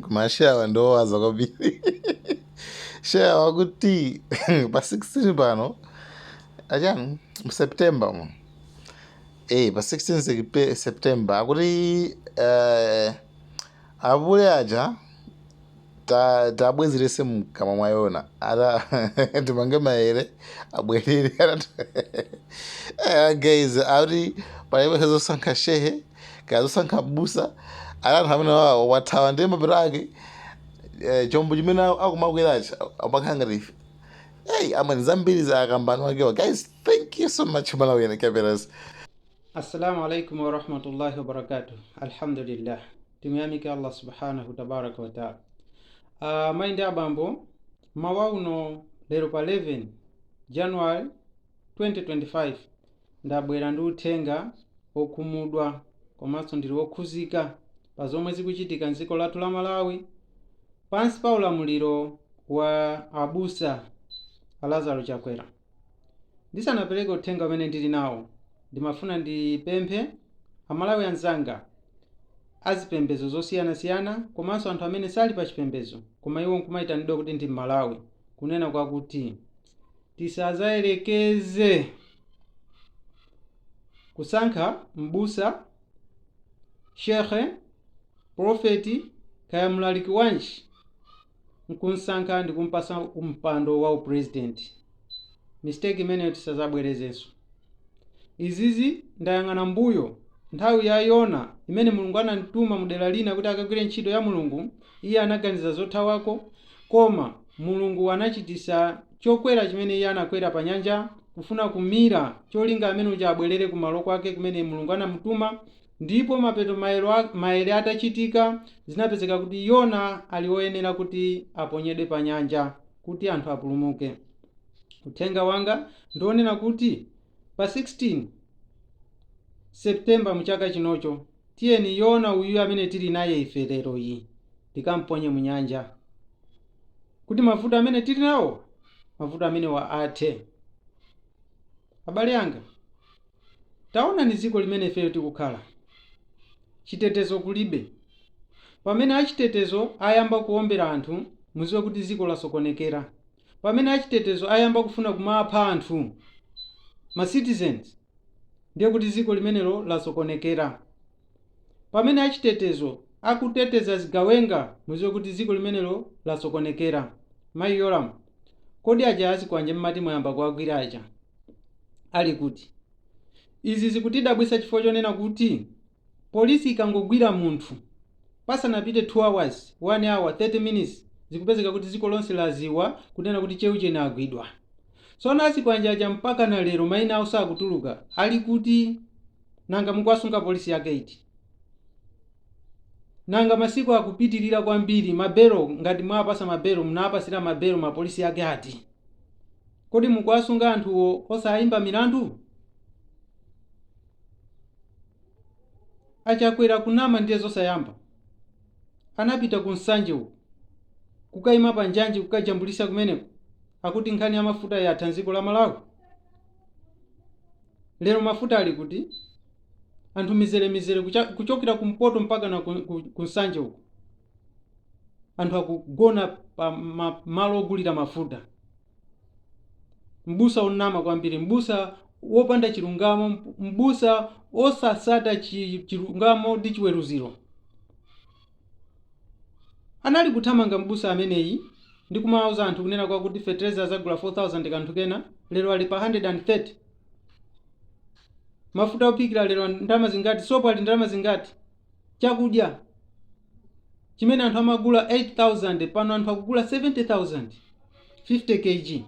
kumashawa ndowaza kwambiri shawa kuti pa 16 pano achani mseptemba mu pa 16 septemba akuti avule aja tabwezerese mkamwa mwayona ata timange maere abwerere guys akuti palibe kazosankha shehe kazosankha busa ala anthu amene wathawa ndi mapiro ake chombo chimene akumakwerachi amakhala ngati amani zambiri za akambani wakewa. Guys, thank you so much Malawian cameras. Assalamu alaikum wa rahmatullahi wa barakatuh. Alhamdulillah. Tumyamike Allah subhanahu tabaraka wa ta'ala. Maindi abambo mawauno lero pa 11 January 2025 ndabwera ndi uthenga okhumudwa komanso ndili wokhuzika pa zomwe zikuchitika mdziko lathu la Malawi pansi pa ulamuliro wa abusa Lazaro Chakwera. Ndisanapereke uthenga umene ndili nawo ndimafuna ndipemphe amalawi anzanga azipembedzo zosiyanasiyana komanso anthu amene sali pa chipembedzo koma iwo nkumayitanidwa kuti ndi Malawi kunena kwakuti tisazayerekeze kusankha mbusa, shekhe, profeti kaya mlaliki wanji nkunsankha ndi kumpasa umpando wa upresident. Mistake imeneyo tisazabwerezenso. Izizi ndayang'ana mbuyo nthawi ya Yona imene Mulungu anamtuma mudera lina kuti akagwire ntchito ya Mulungu. Iye anaganiza zothawako koma Mulungu anachitisa chokwera chimene iye anakwera pa nyanja kufuna kumira cholinga amene uja abwerere kumalo kwake kumene Mulungu anamtuma. Ndipo mapeto maere atachitika zinapezeka kuti Yona ali woyenera kuti aponyedwe pa nyanja kuti anthu apulumuke. Uthenga wanga ndionena kuti pa 16 Septemba mchaka chinocho tiyeni Yona uyu amene tili naye ife lero iyi tikamponye mu nyanja kuti mavuto amene tili nawo mavuto amene wa athe. Abale anga, taona ni dziko limene ife tikukhala chitetezo kulibe. Pamene achitetezo ayamba kuombera anthu muziwe kuti dziko lasokonekera. Pamene achitetezo ayamba kufuna kumapha anthu ma citizens ndiye kuti dziko limenelo lasokonekera. Pamene achitetezo akuteteza zigawenga muziwe kuti dziko limenelo lasokonekera. Mayi Yoram, kodi aja azikwanje mmati moyamba kuagwira aja ali kuti izi zikutidabwisa chifukwa chonena kuti polisi ikangogwira munthu pasanapite 2 hours 1 hour 30 minutes zikupezeka kuti dziko lonse laziwa kunena kuti cheuchene agwidwa. Tsono azikwanje aja mpaka na lero maina awo sakutuluka ali kuti nanga mukwasunga polisi yake iti. Nanga masiku akupitirira kwambiri mabero ngati mwapasa mabero mnapasira mabero mapolisi yake ati. Kodi mukwasunga anthu osayimba milandu? Achakwera kunama ndiye zosayamba. Anapita ku Nsanje uko kukayima pa njanje kukajambulisa kumeneko akuti nkhani ya mafuta ya dziko la Malawi. Lero mafuta ali kuti anthu mizere kuchokera kumpoto mpaka na ku Nsanje uko anthu akugona pa malo ogulira mafuta. Mbusa unama kwambiri, mbusa wopanda chilungamo, mbusa osasata chilungamo ndi chiweruziro. Anali kuthamanga mbusa ameneyi ndi kumauza anthu kunena kwa kuti fertilizer azagula 4000 kanthu kena lero ali pa 130. Mafuta opikira lero ndalama zingati, sopo ali ndalama zingati, chakudya chimene anthu amagula 8000 pano anthu akugula 70000 50 kg.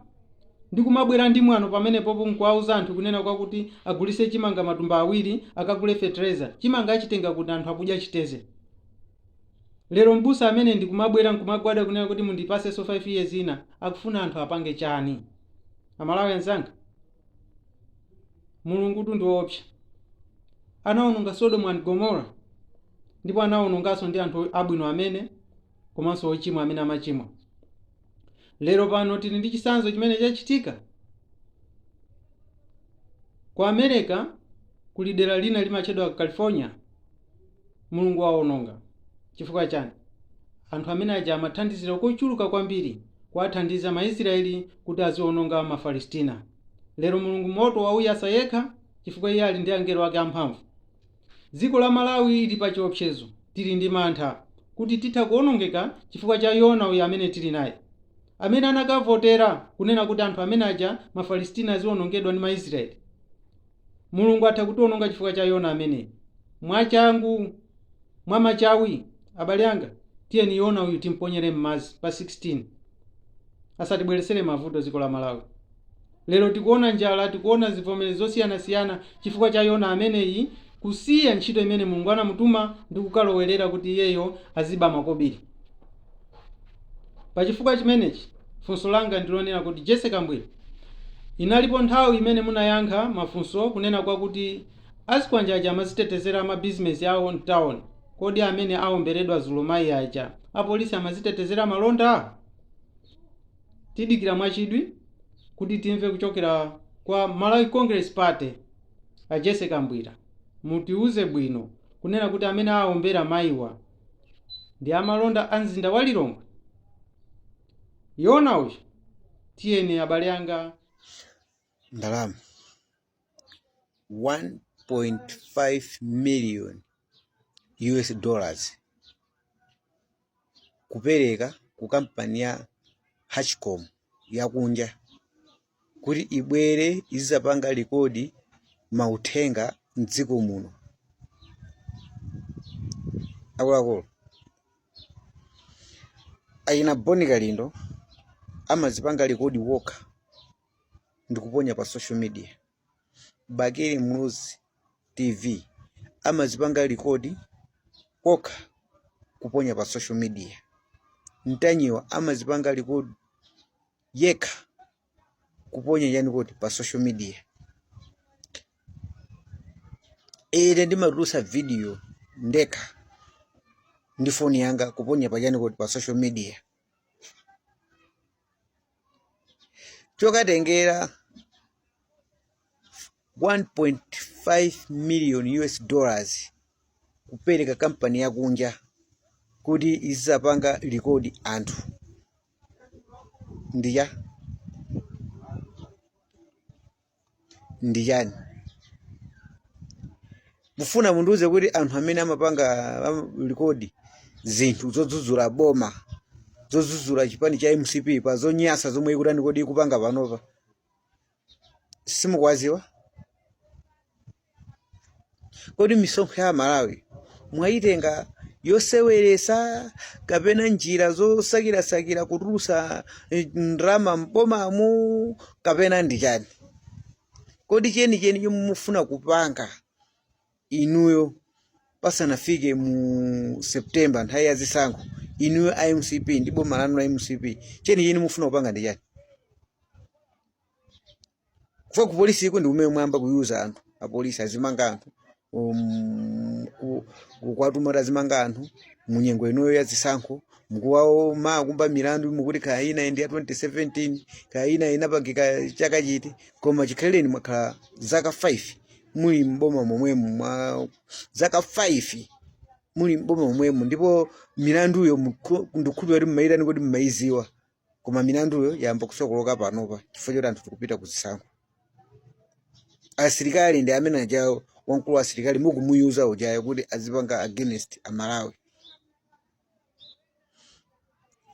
Ndi kumabwera ndi mwano pamene popo nkuauza anthu kunena kwa kuti agulise chimanga matumba awiri akagule fertilizer. Chimanga achitenga kuti anthu akudya chiteze. Lero mbusa amene ndi kumabwera nkumagwada kunena kuti mundipase so 5 years ina akufuna anthu apange chani. Amalawi anzanga, Mulungu ndi woopsa. Anaononga Sodom and Gomorrah ndipo anaononganso ndi anthu abwino amene komanso ochimwa amene amachimwa. Lero pano tili ndi chisanzo chimene chachitika ku America kuli dera lina limachedwa California. Mulungu waononga chifukwa chani? anthu amene aja amathandizira kochuluka kwambiri kuwathandiza Maisraeli kuti aziwononga Mafalistina. Lero Mulungu moto wauyasa yekha chifukwa iye ali ndi angelo ake amphamvu. Dziko la Malawi lili pa chiopsezo, tili ndi mantha kuti titha kuwonongeka chifukwa cha Yona uyu amene tili naye, amene anakavotera kunena kuti anthu amene aja Mafalistina aziwonongedwa ndi Maisraeli. Mulungu atha kutiwononga chifukwa cha Yona amene. Mwachangu mwamachawi abale anga, tiyeni Yona uyu timponyere m'madzi pa 16 asatibweresere mavuto dziko la Malawi. Lero tikuona njala, tikuona zivomerezi zosiyanasiyana chifukwa cha Yona ameneyi kusiya ntchito imene Mulungu anamutuma ndi kukalowerera kuti iyeyo aziba makobiri. Pa chifukwa chimenechi funso langa ndilonena kuti Jesse Kambwira, inalipo nthawi imene munayankha mafunso kunena kwa kuti asikwanja aja amazitetezera amabizinesi awo mtown, kodi amene awomberedwa zulumayi aja apolisi amazitetezera malonda? Tidikira mwachidwi kuti timve kuchokera kwa Malawi Congress Party a Jesse Kambwira. Mutiuze bwino kunena kuti amene awombera mayiwa ndi amalonda a mzinda wa Lilongwe. Yona uyu tiyeni abale anga. Ndalama 1.5 million US dollars kupereka ku kampani ya Hachcom yakunja kuti ibwere izapanga rekodi mauthenga mdziko muno. Akuluakulu ayina Boni Kalindo amazipanga rekodi wokha ndikuponya pa social media. Bakeri Muluzi TV amazipanga rekodi wokha kuponya pa social media. Mtanyiwa amazipanga rekodi yekha kuponya yani kodi pa social media. Ere ndimatulusa video ndekha ndi phone yanga kuponya pa yani kodi pa social media. Chokatengera 1.5 million US dollars kupereka kampani yakunja kuti izapanga rekodi anthu ndiyani. Mufuna munduze kuti anthu amene amapanga rekodi zinthu zodzudzula boma, zodzudzula chipani cha MCP pa zonyasa zomwe ikutani kodi ikupanga panopa simukwaziwa? Kodi misonkho ya Malawi mwayitenga yoseweresa kapena njira zosakirasakira kutulusa ndrama mbomamu kapena ndichani? Kodi cheni yomwe mufuna kupanga inuyo pasanafike mu September nthawi ya zisankho, inuyo a MCP ndi boma lanu la MCP, cheni mufuna kupanga ndichani? Kwa ku polisi iko ndi umene mwamba kuyuza anthu, apolisi azimanga anthu kukwatuma azimanga anthu munyengo inoyo ya zisankho, mukuwawo makumba milandu mukuti kaina ndi ya 2017 kaina inapangika chaka chiti, koma chikhaleni mwakhala zaka 5 muli mboma momwemo, zaka 5 muli mboma momwemo, ndipo milanduyo ndikukhulupirira kuti mmairani kuti mmaiziwa, koma milanduyo yamba kusokoloka panopa chifukwa choti anthu tikupita kuzisankho. Asilikali ndi amene ajawo wankulu wa asilikali mukumuyuza ujayo kuti azipanga against Amalawi.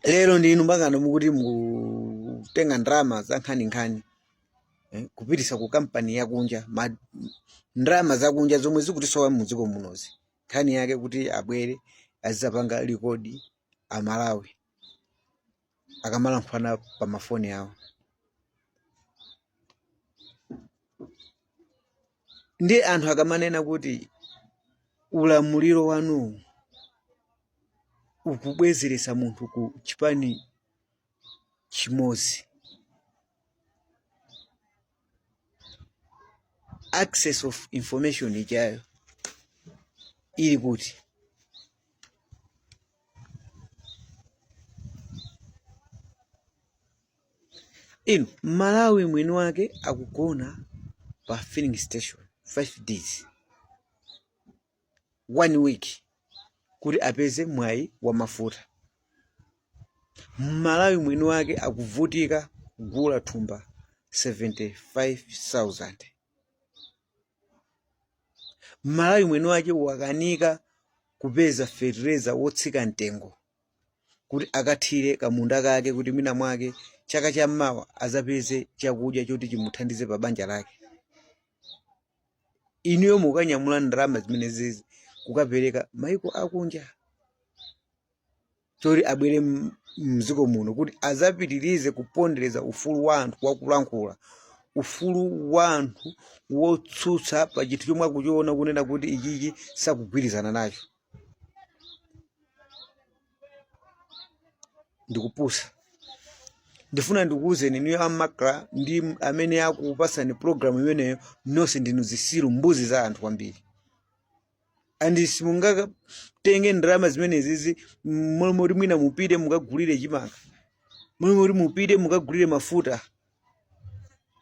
Lero ndinu mbangano mukuti mukutenga ndrama za nkhani kupitisa ku kampani yakunja, ndrama zakunja zomwe zikutisowa muziko munozi. Nkhani yake kuti abwere azapanga rekodi Amalawi akamalankhulana pa mafoni yawo. Ndi anthu akamanena kuti ulamuliro wanu ukubwezeresa munthu ku chipani chimozi. Access of information ijayo ili kuti inu Malawi mwini wake akugona pa filling station 5 days 1 week kuti apeze mwayi wa mafuta. Malawi mwini wake akuvutika kugula thumba 75,000. Malawi mwini wake wakanika kupeza fertilizer wotsika mtengo kuti akathire kamunda kake kuti mina mwake chaka cha mmawa azapeze chakudya choti chimuthandize pa banja lake. Inuyo mukanyamula ndalama zimenezi kukapereka maiko akunja choti abwere mziko muno kuti azapitirize kupondereza ufulu wa anthu wakulankhula, ufulu wa anthu wotsutsa pa chinthu chomwe akuchiona kunena kuti ichichi sakugwirizana nacho. Ndikupusa ndifuna ndikuwuzeni niyo amakla ndi amene akupasani program imeneyo nonse ndinu zisilu mbuzi za anthu kwambiri. Andi simungakatenge ndalama zimenezi muli mwina mupite mukagulire chimanga, muli mupite mukagulire mafuta,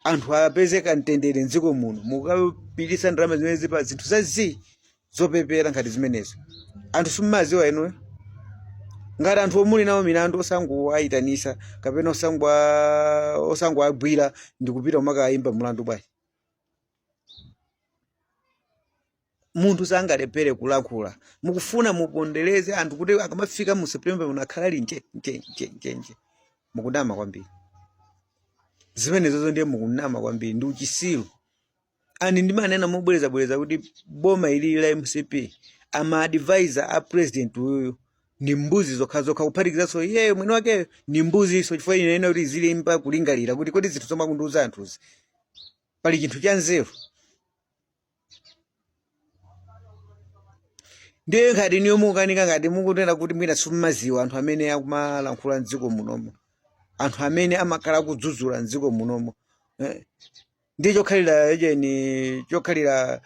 anthu apezeka mtendere mdziko muno, mukapitisa ndalama zimenezi pa zinthu zazi zopepera ngati zimenezo. Anthu simumaziwa inu ngati anthu omuli nawo milandu osangowayitanisa kapena osangowagwira ndikupita umakayimba mulandu bwanji. Munthu sangalephere kulankhula, mukufuna mupondereze anthu kuti akamafika mu September munakhala linje mukunama kwambiri. Zimenezo ndiye mukunama kwambiri ndi uchisilu. Ani ndimanena mobwereza kuti boma ili la MCP ama advisor a president uyu ni mbuzi zokha kuphatikizaso yeye mwini wake ni mbuzi iso chifukwa ine kuti zili mpa kulingalira kuti kodi zinthu zomwe kunduza anthuzi pali chinthu cha nzeru. Ndiye ngati niyo mukanika ngati mukutenda kuti mwina simumaziwa anthu amene akumalankhula mdziko munomo, anthu amene amakhala kudzudzula mdziko munomo. Ndiye chokhalira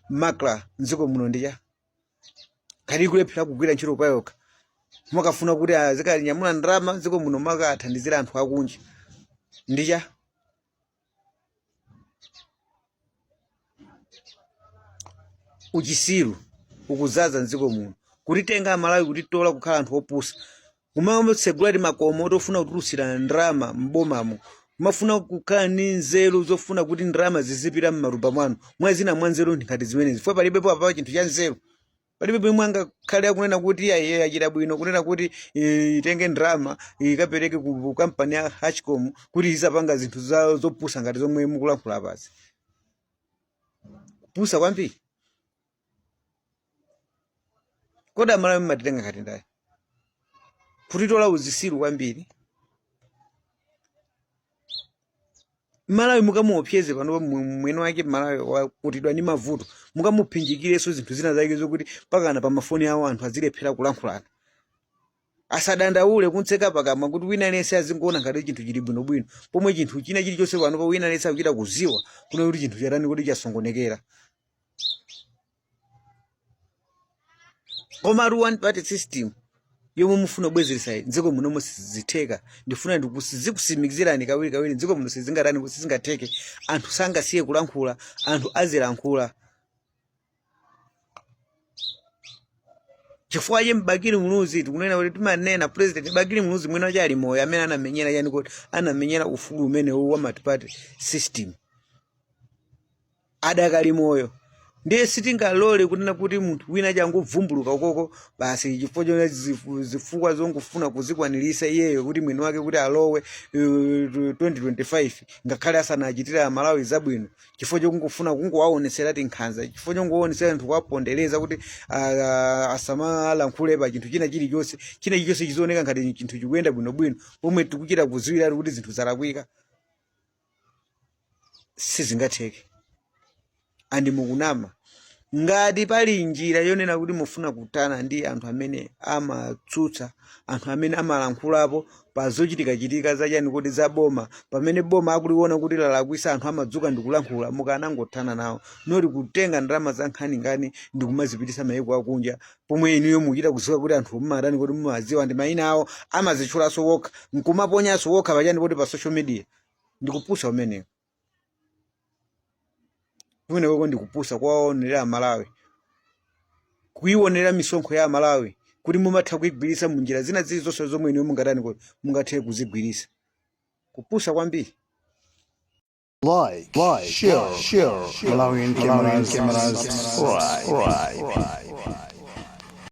makla mdziko muno ndicha kali kulephera kugwira ntchito payokha, mukafuna kuti azikanyamula ndalama mdziko muno makathandizira anthu akunja ndicha. Uchisilu ukuzaza mdziko muno kutitenga Malawi kutitola kukhala anthu opusa, kumatsegulati makomo otofuna kutulutsira ndalama mbomamo, mafuna kukhala ni nzeru zofuna kuti ndalama zizipita mmarumba mwanu mwazina mwa nzeru ngati zimenezi. Chifukwa palibepo apa chinthu cha nzeru, palibepo mwanga khale akunena kuti iye achita bwino kunena kuti itenge ndalama ikapereke ku kampani ya Hachcom kuti izapanga zinthu zopusa ngati zomwe mukulankhula pasi. Kupusa kwambiri. Koda Malawi matitenga ngati ndayi kutitola uzisilu kwambiri. Malawi mukamuopseze pano mwene wake Malawi wakutidwa ni mavuto, mukamuphinjikireso zinthu zina zake zokuti pakana pa mafoni awo anthu azilephera kulankhulana. Asadandaule kuntseka pakamwa kuti wina nese azingoona ngati chinthu chili bwinobwino, pomwe chinthu china chilichonse pano pa wina nese akuchita kuziwa kuna kuti chinthu chatani kuti chasongonekera. Koma one party system yomwe mufuna bwezeresa ndziko muno musizitheka, ndifuna ndikusimikizirani kawiri ndziko muno sizingatani kusizingatheke, anthu sangasiye kulankhula, anthu azilankhula. Chifukwa je mbakiri munuzi tikunena kuti timanena president bakiri munuzi mwene wache ali moyo amene anamenyera yani kuti anamenyera ufulu umene wa multi-party system adakali moyo. Ndiye sitingalole kunena kuti munthu wina changovumbuluka ukoko basi chifukwa chona zifukwa zongofuna kuzikwanirisa iyeyo kuti mwini wake kuti alowe 2025 ngakhale asanachitira Malawi zabwino, chifukwa chokungofuna kungowaonesera tinkhanza, chifukwa chongowonesera anthu kwapondereza kuti asamalankhule pa chinthu china chilichonse chizooneka ngati chinthu chikuyenda bwinobwino pomwe tikuchita kuziwira kuti zinthu zalakwika. Sizingatheke. Andi mukunama ngati pali njira yonena kuti mufuna kutana ndi anthu amene amatsutsa, anthu amene amalankhulapo pa zochitika zachani kuti zaboma, pamene boma akuliona kuti lalakwisa anthu amadzuka ndikulankhula, mukanangothana nawo noti kutenga ndalama za nkhani ngani ndikumazipitisa mayiko akunja, pomwe inuyo muchita kuziwa kuti anthu mumadani kuti mumaziwa ndi mayina awo amazitchulaso wokha nkumaponyaso wokha pachani kuti pa social media. Ndikupusa umenewo. Mwene wako ndikupusa kwaonera Malawi, kuionera misonkho ya Malawi, kuti mumatha kuigwiritsa munjira zina zilizonse zomwe inu mungathe kuzigwiritsa kupusa kwambiri. Like, share, Malawian cameras, right.